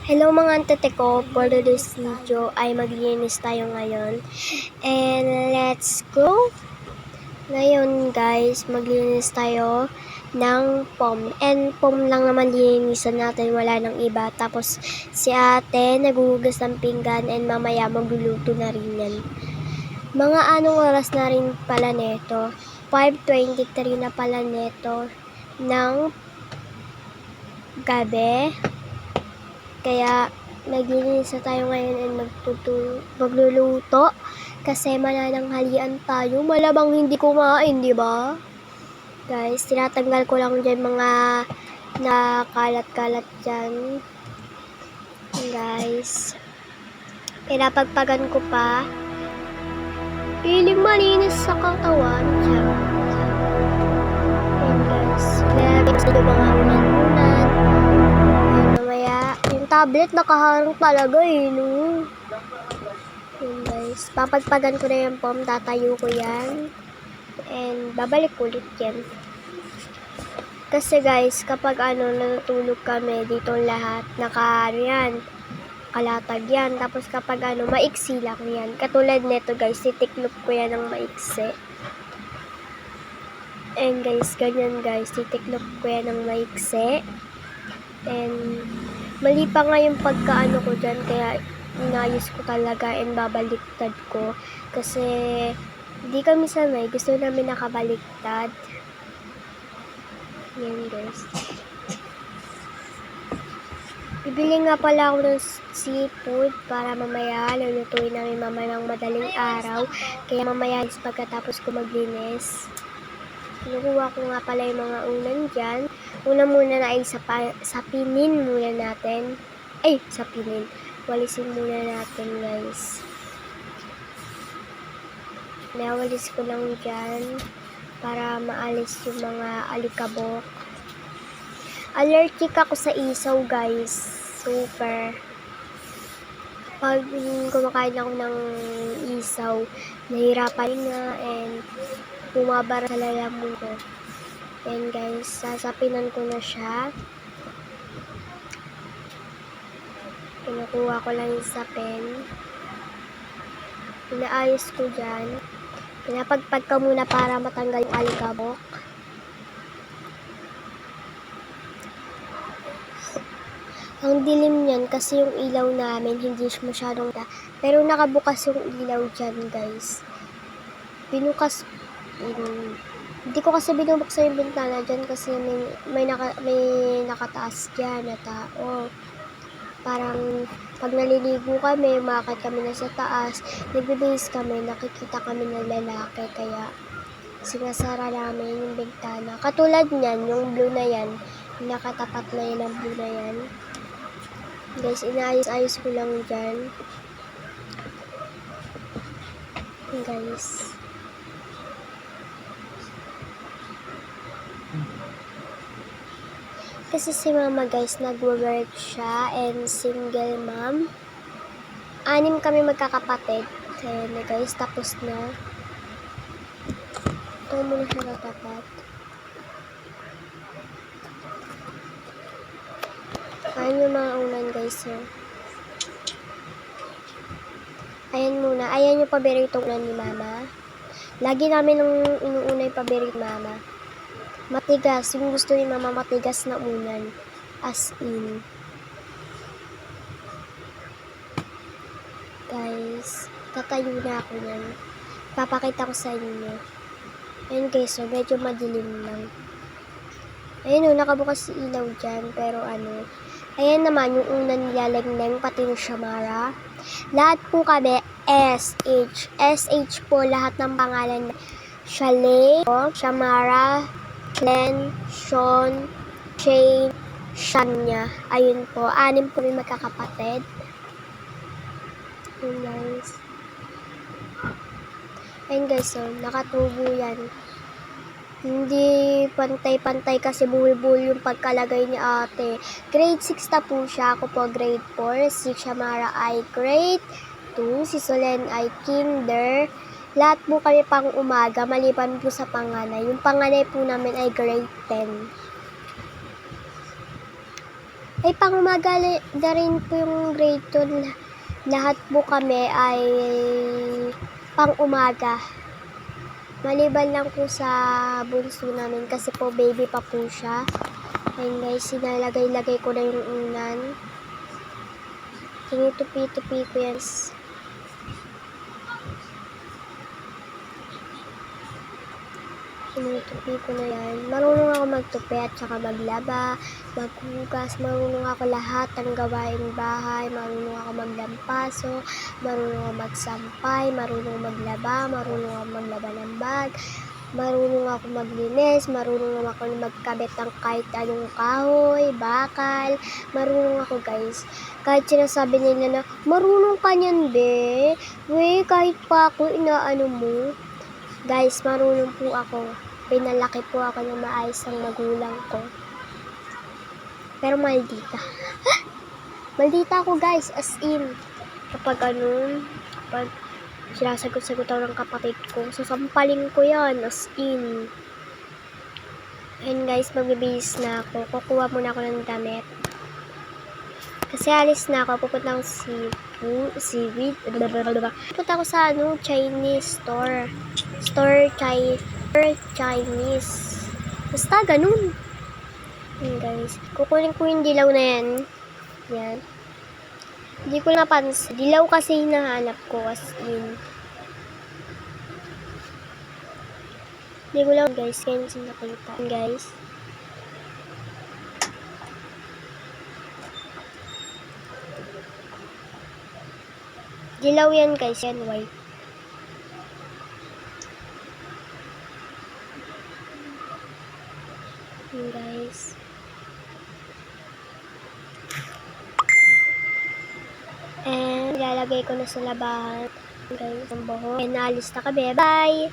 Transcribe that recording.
Hello mga antete ko, for today's video ay maglinis tayo ngayon. And let's go! Ngayon guys, maglinis tayo ng pom. And pom lang naman linisan natin, wala nang iba. Tapos si ate naguhugas ng pinggan and mamaya magluluto na rin yan. Mga anong oras na rin pala neto? 5:23 na pala neto ng gabi. Kaya naglilinis na tayo ngayon and magluluto kasi manananghalian tayo. Malamang hindi kumain, di ba? Guys, tinatanggal ko lang dyan mga nakalat-kalat dyan. Guys, pinapagpagan ko pa. Piling malinis sa katawan. And guys, nilagay sa mga unan-unan. Mamaya, yung tablet nakaharang talaga no. Yun guys, papagpagan ko na yung pom, tatayo ko yan. And babalik ulit yan. Kasi guys, kapag natutulog kami dito lahat, kalatag yan. Tapos kapag maiksi lang yan. Katulad neto guys, titiklop ko yan ng maiksi. And guys, ganyan guys, titiklop ko yan ng maiksi. And mali pa nga yung pagkaano ko dyan, kaya inayos ko talaga and babaliktad ko. Kasi hindi kami sanay, gusto namin nakabaliktad. Yan guys. Bibili nga pala ako ng seafood para mamaya lulutuin namin mama ng madaling araw. Kaya mamaya pagkatapos ko maglinis, kinukuha ko nga pala yung mga unan dyan. Una muna na ay sapinin muna natin. Sapinin. Walisin muna natin guys. Nawalis ko lang dyan para maalis yung mga alikabok. Allergic ako sa isaw guys. Super. Pag kumakain ako ng isaw, nahirapan nga and bumabara sa lalamunan ko. And guys, sasapinan ko na siya. Kinukuha ko lang yung sapin. Inaayos ko dyan. Pinapagpag ko muna para matanggal yung alikabok. Ang dilim niyan kasi yung ilaw namin hindi masyadong pero nakabukas yung ilaw dyan guys. Binukas. Hindi ko kasi binubuksan yung bintana dyan kasi may nakataas dyan na tao. Parang pag naliligo kami, umakit kami na sa taas, nagbibihis kami, nakikita kami ng lalaki, kaya sinasara namin yung bintana. Katulad niyan, yung blue na yan, nakatapat na yan ang blue na yan. Guys, inaayos-ayos ko lang dyan. Guys. Kasi si mama guys, nagwo-work siya and single mom. 6 kami magkakapatid. Ayan na guys, tapos na. Ito muna siya natapat. Ayan yung mga unan guys. Ayan muna. Ayan yung paboritong unan ni mama. Lagi namin nung inuuna yung paborit mama. Matigas. Yung gusto ni mama matigas na unan. As in. Guys, tatayo na ako yan. Papakita ko sa inyo. Ayun guys, so medyo madilim lang. Ayun nakabukas si ilaw dyan. Pero ayan naman yung unang nilalaglang pati ng Shamara. Lahat po kami SH. SH po lahat ng pangalan. Shalay, Shamara, Glenn, Sean, Shane, Shania. Ayun po. 6 po may magkakapatid. Ayun guys. Ayun guys, so nakatubo yan. Hindi pantay-pantay kasi buhol-buhol yung pagkalagay ni ate. Grade 6 na po siya. Ako po grade 4. Si Shamara ay grade 2. Si Solen ay kinder. Lahat po kami pang umaga. Maliban po sa panganay. Yung panganay po namin ay grade 10. Ay, pang-umaga na rin po yung grade 2. Lahat po kami ay pang-umaga. Maliban lang po sa bunso namin kasi po baby pa po siya. Ayun guys, sinalagay-lagay ko na yung unan. Tinutupi-tupi ko yan. Tinutupi ko na yan. Marunong ako magtupi at saka maglaba, maghugas. Marunong ako lahat ng gawaing bahay. Marunong ako maglampaso, marunong ako magsampay, marunong maglaba, marunong ako maglaba ng bag, marunong ako maglinis, marunong ako magkabit ng kahit anong kahoy, bakal. Marunong ako guys. Kahit sinasabi nila na, marunong ka niyan be. We, kahit pa ako, inaano mo. Guys, marunong po ako. Pinalaki po ako ng maayos ng magulang ko. Pero maldita. Maldita ako guys, as in. Kapag sinasagot-sagot ako ng kapatid ko, sasampalin ko yan, as in. And guys, magbibihis na ako. Kukuha muna ako ng damit. Kasi alis na ako, pupunta akong seaweed. Pupunta ako sa Chinese store. Chinese. Basta ganun. Yan guys. Kukunin ko yung dilaw na yan. Yan. Hindi ko napansin. Dilaw kasi hinahanap ko as in. Hindi ko lang guys. Kaya hindi nakita. Guys. Dilaw yan guys. Yan white. Yan guys. And ilalagay ko na sa labahan. Guys, ang buhok. And naalis na kami. Bye!